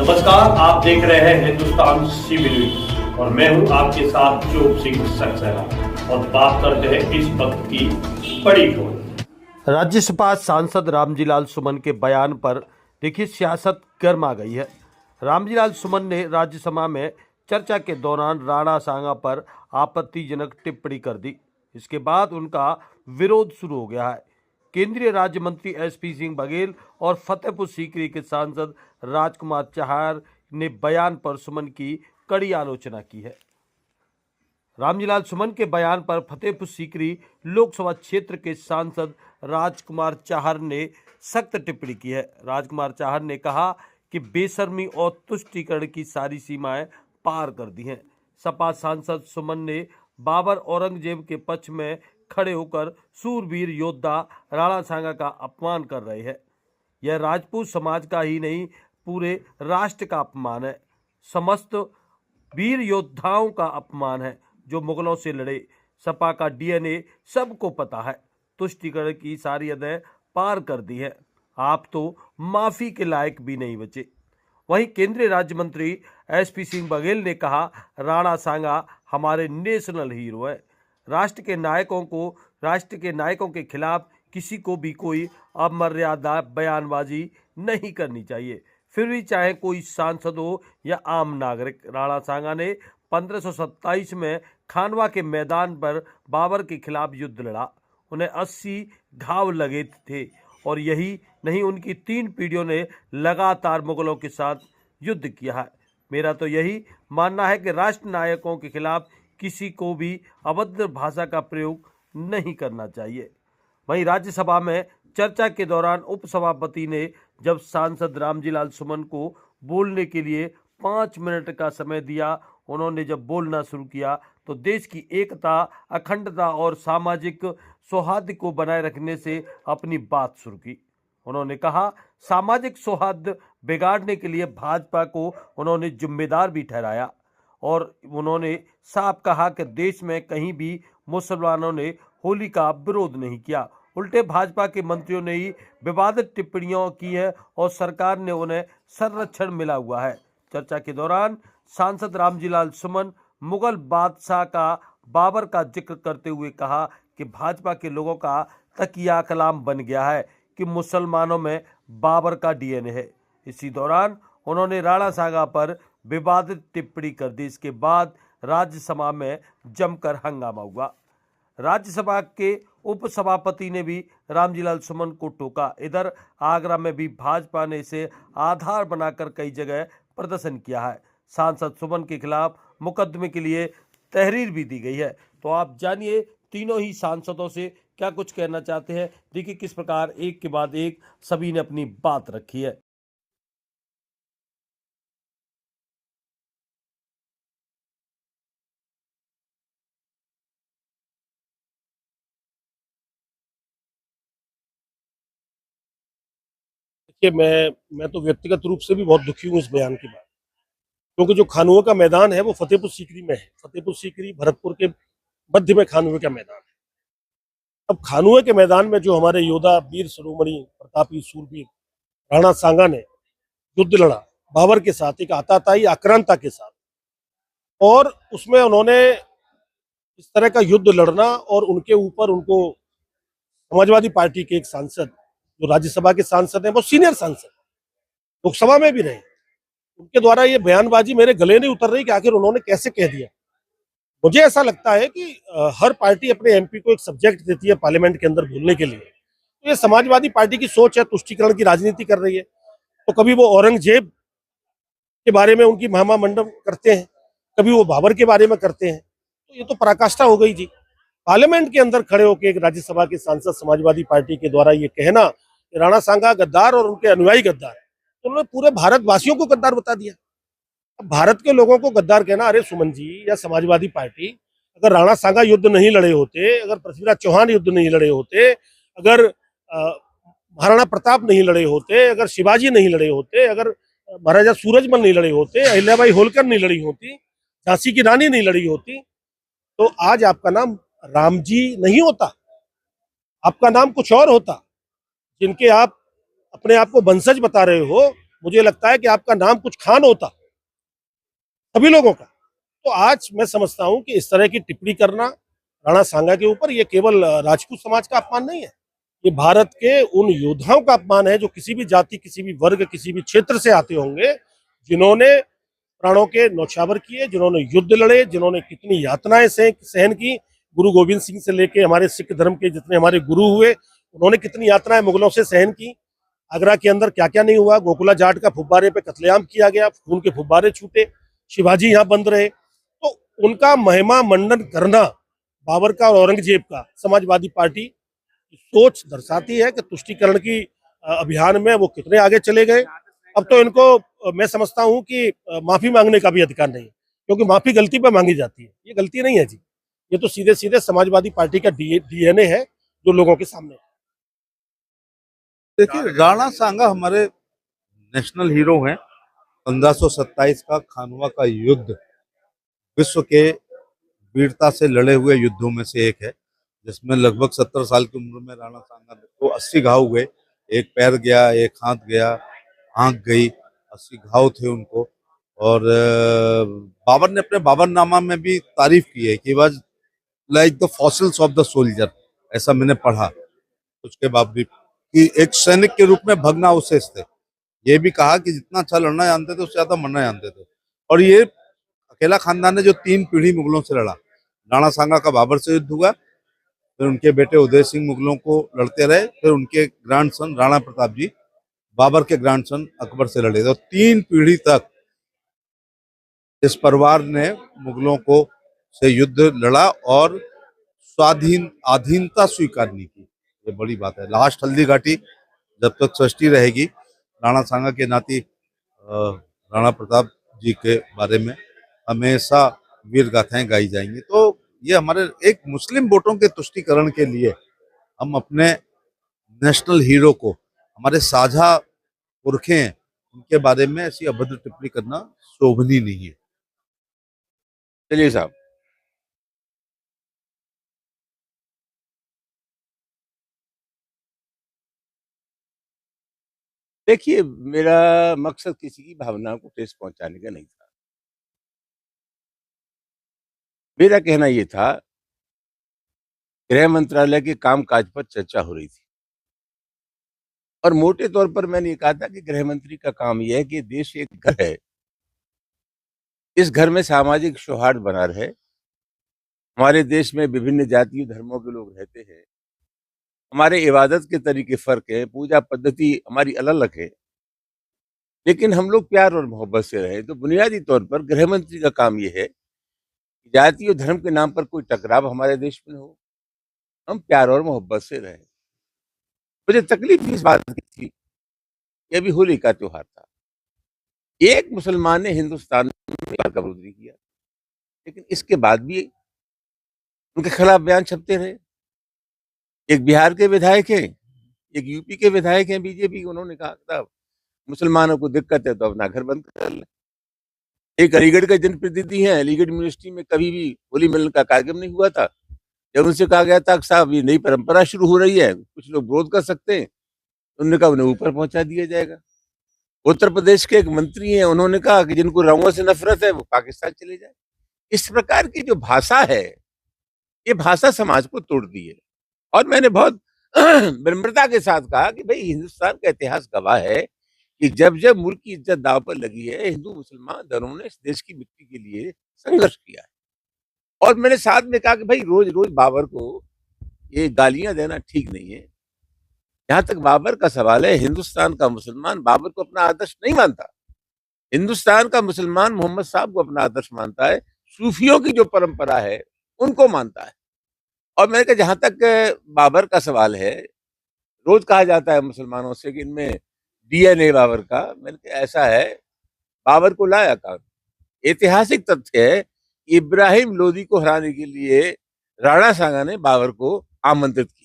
नमस्कार, आप देख रहे हैं हिंदुस्तान सीबी न्यूज और मैं हूं आपके साथ चोप सिंह सक्सेना और बात करते हैं इस वक्त की बड़ी खबर। राज्यसभा सांसद रामजीलाल सुमन के बयान पर देखिए सियासत गर्मा गई है। रामजीलाल सुमन ने राज्यसभा में चर्चा के दौरान राणा सांगा पर आपत्तिजनक टिप्पणी कर दी। इसके बाद उनका विरोध शुरू हो गया है। केंद्रीय राज्य मंत्री एसपी सिंह बघेल और फतेहपुर सीकरी के सांसद राजकुमार चहार ने बयान पर सुमन की कड़ी आलोचना की है। रामजीलाल सुमन के बयान पर फतेहपुर सीकरी लोकसभा क्षेत्र के सांसद राजकुमार चाहर ने सख्त टिप्पणी की है। राजकुमार चाहर ने कहा कि बेशर्मी और तुष्टीकरण की सारी सीमाएं पार कर दी हैं। सपा सांसद सुमन ने बाबर औरंगजेब के पक्ष में खड़े होकर सूरवीर योद्धा राणा सांगा का अपमान कर रहे हैं। यह राजपूत समाज का ही नहीं पूरे राष्ट्र का अपमान है। समस्त वीर योद्धाओं का अपमान है जो मुगलों से लड़े। सपा का डीएनए सबको पता है। तुष्टीकरण की सारी हदें पार कर दी है। आप तो माफी के लायक भी नहीं बचे। वहीं केंद्रीय राज्य मंत्री एसपी सिंह बघेल ने कहा, राणा सांगा हमारे नेशनल हीरो है। राष्ट्र के नायकों के खिलाफ किसी को भी कोई अमर्यादा बयानबाजी नहीं करनी चाहिए, फिर भी चाहे कोई सांसद हो या आम नागरिक। राणा सांगा ने 1527 में खानवा के मैदान पर बाबर के खिलाफ युद्ध लड़ा। उन्हें 80 घाव लगे थे और यही नहीं, उनकी 3 पीढ़ियों ने लगातार मुगलों के साथ युद्ध किया है। मेरा तो यही मानना है कि राष्ट्र नायकों के खिलाफ किसी को भी अभद्र भाषा का प्रयोग नहीं करना चाहिए। वहीं राज्यसभा में चर्चा के दौरान उपसभापति ने जब सांसद रामजीलाल सुमन को बोलने के लिए 5 मिनट का समय दिया, उन्होंने जब बोलना शुरू किया तो देश की एकता, अखंडता और सामाजिक सौहार्द को बनाए रखने से अपनी बात शुरू की। उन्होंने कहा, सामाजिक सौहार्द बिगाड़ने के लिए भाजपा को उन्होंने जिम्मेदार भी ठहराया और उन्होंने साफ कहा कि देश में कहीं भी मुसलमानों ने होली का विरोध नहीं किया। उल्टे भाजपा के मंत्रियों ने ही विवादित टिप्पणियां की है और सरकार ने उन्हें संरक्षण मिला हुआ है। चर्चा के दौरान सांसद रामजीलाल सुमन मुगल बादशाह का बाबर का जिक्र करते हुए कहा कि भाजपा के लोगों का तकिया कलाम बन गया है कि मुसलमानों में बाबर का डीएनए है। इसी दौरान उन्होंने राणा सांगा पर विवादित टिप्पणी कर दी। इसके बाद राज्यसभा में जमकर हंगामा हुआ। राज्यसभा के उपसभापति ने भी रामजीलाल सुमन को टोका। इधर आगरा में भी भाजपा ने इसे आधार बनाकर कई जगह प्रदर्शन किया है। सांसद सुमन के खिलाफ मुकदमे के लिए तहरीर भी दी गई है। तो आप जानिए तीनों ही सांसदों से क्या कुछ कहना चाहते हैं। देखिए किस प्रकार एक के बाद एक सभी ने अपनी बात रखी है। देखिए, मैं तो व्यक्तिगत रूप से भी बहुत दुखी हूँ इस बयान की बात, क्योंकि जो खानुआ का मैदान है वो फतेहपुर सीकरी में है। फतेहपुर सीकरी भरतपुर के मध्य में खानुए का मैदान है। अब खानुए के मैदान में जो हमारे योद्धा वीर शिरोमणि प्रतापी सूरवीर राणा सांगा ने युद्ध लड़ा बाबर के साथ, एक आताताई आक्रांता के साथ, और उसमें उन्होंने इस तरह का युद्ध लड़ना और उनके ऊपर उनको समाजवादी पार्टी के एक सांसद, जो राज्यसभा के सांसद हैं, वो सीनियर सांसद, लोकसभा में भी रहे, उनके द्वारा ये बयानबाजी मेरे गले नहीं उतर रही कि आखिर उन्होंने कैसे कह दिया। मुझे ऐसा लगता है कि हर पार्टी अपने एमपी को एक सब्जेक्ट देती है पार्लियामेंट के अंदर बोलने के लिए। तो ये समाजवादी पार्टी की सोच है, तुष्टीकरण की राजनीति कर रही है। तो कभी वो औरंगजेब के बारे में उनकी महिमा मंडन करते हैं, कभी वो बाबर के बारे में करते हैं। तो ये तो पराकाष्ठा हो गई जी। पार्लियामेंट के अंदर खड़े होकर एक राज्यसभा के सांसद समाजवादी पार्टी के द्वारा ये कहना कि राणा सांगा गद्दार और उनके अनुयायी गद्दार, तो उन्होंने पूरे भारतवासियों को गद्दार बता दिया। अब भारत के लोगों को गद्दार कहना, अरे सुमन जी या समाजवादी पार्टी, अगर राणा सांगा युद्ध नहीं लड़े होते, अगर पृथ्वीराज चौहान युद्ध नहीं लड़े होते, अगर महाराणा प्रताप नहीं लड़े होते, अगर शिवाजी नहीं लड़े होते, अगर महाराजा सूरजमल नहीं लड़े होते, अहिल्याबाई होलकर नहीं लड़ी होती, झांसी की रानी नहीं लड़ी होती, तो आज आपका नाम रामजी नहीं होता, आपका नाम कुछ और होता। जिनके आप अपने आप को वंशज बता रहे हो, मुझे लगता है कि आपका नाम कुछ खान होता सभी लोगों का। तो आज मैं समझता हूं कि इस तरह की टिप्पणी करना राणा सांगा के ऊपर, ये केवल राजपूत समाज का अपमान नहीं है, ये भारत के उन योद्धाओं का अपमान है जो किसी भी जाति, किसी भी वर्ग, किसी भी क्षेत्र से आते होंगे, जिन्होंने प्राणों के न्यौछावर किए, जिन्होंने युद्ध लड़े, जिन्होंने कितनी यातनाएं सहन की। गुरु गोविंद सिंह से लेके हमारे सिख धर्म के जितने हमारे गुरु हुए, उन्होंने कितनी यातनाएं मुगलों से सहन की। आगरा के अंदर क्या क्या नहीं हुआ, गोकुला जाट का फुब्बारे पे कत्लेआम किया गया, खून के फुब्बारे छूटे, शिवाजी यहाँ बंद रहे। तो उनका महिमा मंडन करना बाबर का और औरंगजेब का समाजवादी पार्टी सोच दर्शाती है कि तुष्टीकरण की अभियान में वो कितने आगे चले गए। अब तो इनको मैं समझता हूं कि माफी मांगने का भी अधिकार नहीं है, क्योंकि माफी गलती पे मांगी जाती है, ये गलती नहीं है जी, ये तो सीधे सीधे समाजवादी पार्टी का डीएनए है जो लोगों के सामने है। देखिए, राणा सांगा हमारे नेशनल हीरो हैं। 1527 का खानवा का युद्ध विश्व के वीरता से लड़े हुए युद्धों में से एक है, जिसमें लगभग 70 साल की उम्र में राणा सांगा को 80 घाव हुए। एक पैर गया, एक हाथ गया, आंख गई, 80 घाव थे उनको। और बाबर ने अपने बाबरनामा में भी तारीफ की है कि was like the fossils of the soldier, ऐसा मैंने पढ़ा उसके बावजूद कि एक सैनिक के रूप में भगना अवशेष थे। ये भी कहा कि जितना अच्छा लड़ना जानते थे उससे ज्यादा मरना जानते थे। और ये अकेला खानदान है जो 3 पीढ़ी मुगलों से लड़ा। राणा सांगा का बाबर से युद्ध हुआ, फिर उनके बेटे उदय सिंह मुगलों को लड़ते रहे, फिर उनके ग्रैंडसन राणा प्रताप जी बाबर के ग्रैंडसन अकबर से लड़े। तो 3 पीढ़ी तक इस परिवार ने मुगलों को से युद्ध लड़ा और अधीनता स्वीकार नहीं की। ये बड़ी बात है। लास्ट हल्दी घाटी जब तक सृष्टि रहेगी, राणा सांगा के नाती राणा प्रताप जी के बारे में हमेशा वीर गाथाएं गाई जाएंगी। तो ये हमारे एक मुस्लिम वोटों के तुष्टीकरण के लिए हम अपने नेशनल हीरो को, हमारे साझा पुरखे हैं, उनके बारे में ऐसी अभद्र टिप्पणी करना शोभनीय नहीं है। चलिए साहब। देखिए, मेरा मकसद किसी की भावना को ठेस पहुंचाने का नहीं था। मेरा कहना ये था, गृह मंत्रालय के कामकाज पर चर्चा हो रही थी और मोटे तौर पर मैंने ये कहा था कि गृह मंत्री का काम यह है कि देश एक घर है, इस घर में सामाजिक सौहार्द बना रहे। हमारे देश में विभिन्न जातियों धर्मों के लोग रहते हैं, हमारे इबादत के तरीके फर्क है, पूजा पद्धति हमारी अलग अलग है, लेकिन हम लोग प्यार और मोहब्बत से रहे। तो बुनियादी तौर पर गृह मंत्री का काम यह है कि जाति और धर्म के नाम पर कोई टकराव हमारे देश में हो, हम प्यार और मोहब्बत से रहे। मुझे तकलीफ इस बात की थी कि अभी होली का त्योहार था, एक मुसलमान ने हिंदुस्तान में का विरोध नहीं किया, लेकिन इसके बाद भी उनके खिलाफ बयान छपते रहे। एक बिहार के विधायक हैं, एक यूपी के विधायक हैं बीजेपी, उन्होंने कहा था मुसलमानों को दिक्कत है तो अपना घर बंद कर ले। एक अलीगढ़ के जनप्रतिनिधि हैं, अलीगढ़ यूनिवर्सिटी में कभी भी होली मिलन का कार्यक्रम नहीं हुआ था। जब उनसे कहा गया था कि साहब ये नई परंपरा शुरू हो रही है, कुछ लोग विरोध कर सकते हैं, उन्होंने कहा उन्हें ऊपर पहुंचा दिया जाएगा। उत्तर प्रदेश के एक मंत्री हैं, उन्होंने कहा कि जिनको रंगों से नफरत है वो पाकिस्तान चले जाए। इस प्रकार की जो भाषा है, ये भाषा समाज को तोड़ती है। और मैंने बहुत विनम्रता के साथ कहा कि भाई हिंदुस्तान का इतिहास गवाह है कि जब जब मुल्क की इज्जत दांव पर लगी है, हिंदू मुसलमान दोनों ने इस देश की मिट्टी के लिए संघर्ष किया है। और मैंने साथ में कहा कि भाई रोज रोज बाबर को ये गालियां देना ठीक नहीं है। जहां तक बाबर का सवाल है, हिंदुस्तान का मुसलमान बाबर को अपना आदर्श नहीं मानता। हिंदुस्तान का मुसलमान मोहम्मद साहब को अपना आदर्श मानता है, सूफियों की जो परंपरा है उनको मानता है। और मैंने कहा जहां तक बाबर का सवाल है, रोज कहा जाता है मुसलमानों से कि इनमें डीएनए बाबर का, मैंने कहा ऐसा है, बाबर को लाया कौन? ऐतिहासिक तथ्य है, इब्राहिम लोदी को हराने के लिए राणा सांगा ने बाबर को आमंत्रित किया।